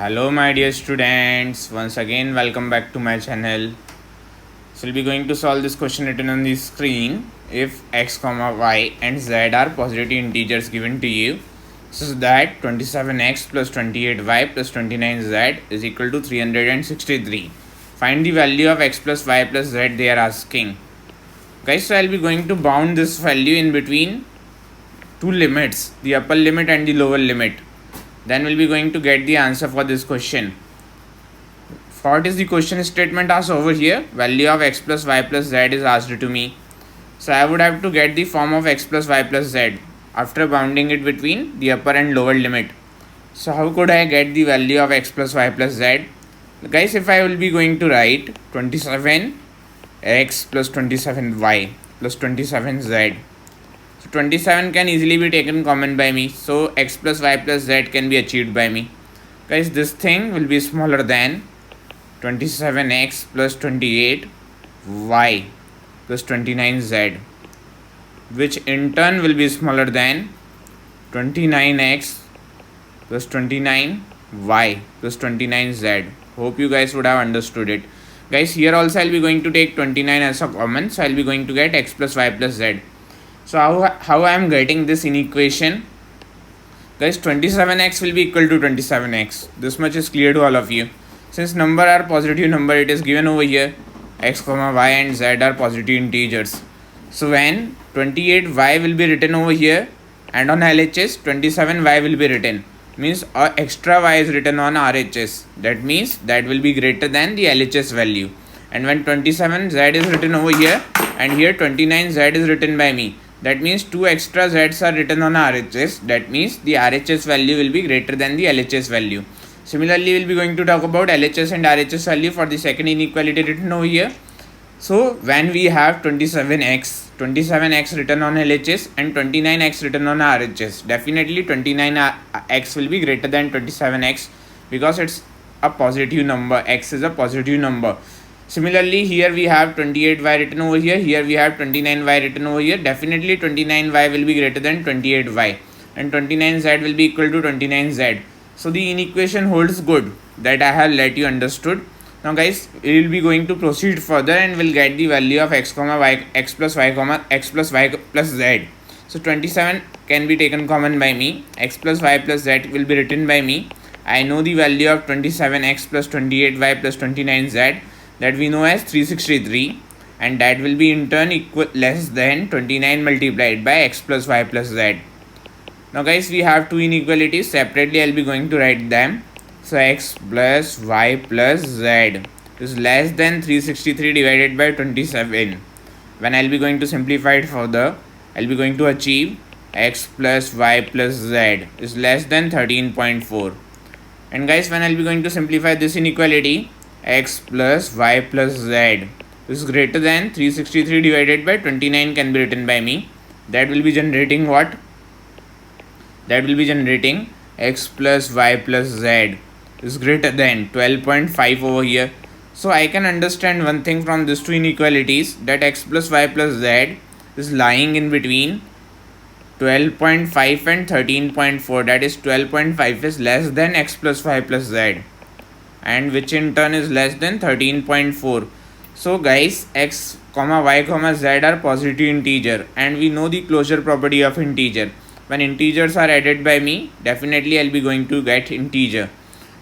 Hello my dear students, once again welcome back to my channel. So we'll be going to solve this question written on the screen. If x comma y and z are positive integers given to you, so that 27x plus 28y plus 29z is equal to 363. Find the value of x plus y plus z they are asking. Guys, so I'll be going to bound this value in between two limits, the upper limit and the lower limit. Then we'll be going to get the answer for this question. What is the question statement asked over here? Value of x plus y plus z is asked to me. So I would have to get the form of x plus y plus z after bounding it between the upper and lower limit. So how could I get the value of x plus y plus z? Guys, if I will be going to write 27x plus 27y plus 27z. So 27 can easily be taken common by me. So x plus y plus z can be achieved by me. Guys, this thing will be smaller than 27x plus 28y plus 29z, which in turn will be smaller than 29x plus 29y plus 29z. Hope you guys would have understood it. Guys, here also I'll be going to take 29 as a common. So I'll be going to get x plus y plus z. So how I am getting this in equation? Guys, 27x will be equal to 27x. This much is clear to all of you. Since number are positive number, it is given over here. X comma y and z are positive integers. So when 28y will be written over here and on LHS 27y will be written. Means extra y is written on RHS. That means that will be greater than the LHS value. And when 27z is written over here and here 29z is written by me. That means two extra z's are written on RHS. That means the RHS value will be greater than the LHS value. Similarly, we'll be going to talk about LHS and RHS value for the second inequality written over here. So when we have 27x written on LHS and 29x written on RHS, definitely 29x will be greater than 27x because it's a positive number. X is a positive number. Similarly, here we have 28y written over here. Here we have 29y written over here. Definitely 29y will be greater than 28y. And 29z will be equal to 29z. So the inequation holds good that I have let you understood. Now guys, we will be going to proceed further and we'll get the value of x comma y, x plus y comma x plus y plus z. So 27 can be taken common by me. X plus y plus z will be written by me. I know the value of 27x plus 28y plus 29z. That we know as 363, and that will be in turn less than 29 multiplied by x plus y plus z. Now guys, we have two inequalities. Separately I'll be going to write them. So x plus y plus z is less than 363 divided by 27. When I'll be going to simplify it further, I'll be going to achieve x plus y plus z is less than 13.4. And guys, when I'll be going to simplify this inequality, x plus y plus z is greater than 363 divided by 29 can be written by me. That will be generating what? That will be generating x plus y plus z is greater than 12.5 over here. So I can understand one thing from these two inequalities, that x plus y plus z is lying in between 12.5 and 13.4. That is 12.5 is less than x plus y plus z, and which in turn is less than 13.4. So guys, x comma y comma z are positive integer, and we know the closure property of integer. When integers are added by me, definitely I'll be going to get integer.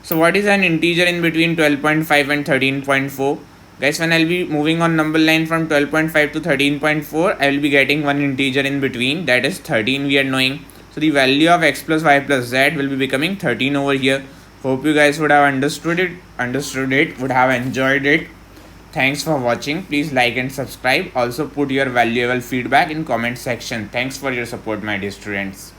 So what is an integer in between 12.5 and 13.4? Guys, when I'll be moving on number line from 12.5 to 13.4, I will be getting one integer in between, that is 13 we are knowing. So the value of x plus y plus z will be becoming 13 over here. Hope you guys would have understood it, would have enjoyed it. Thanks for watching. Please like and subscribe. Also put your valuable feedback in comment section. Thanks for your support, my dear students.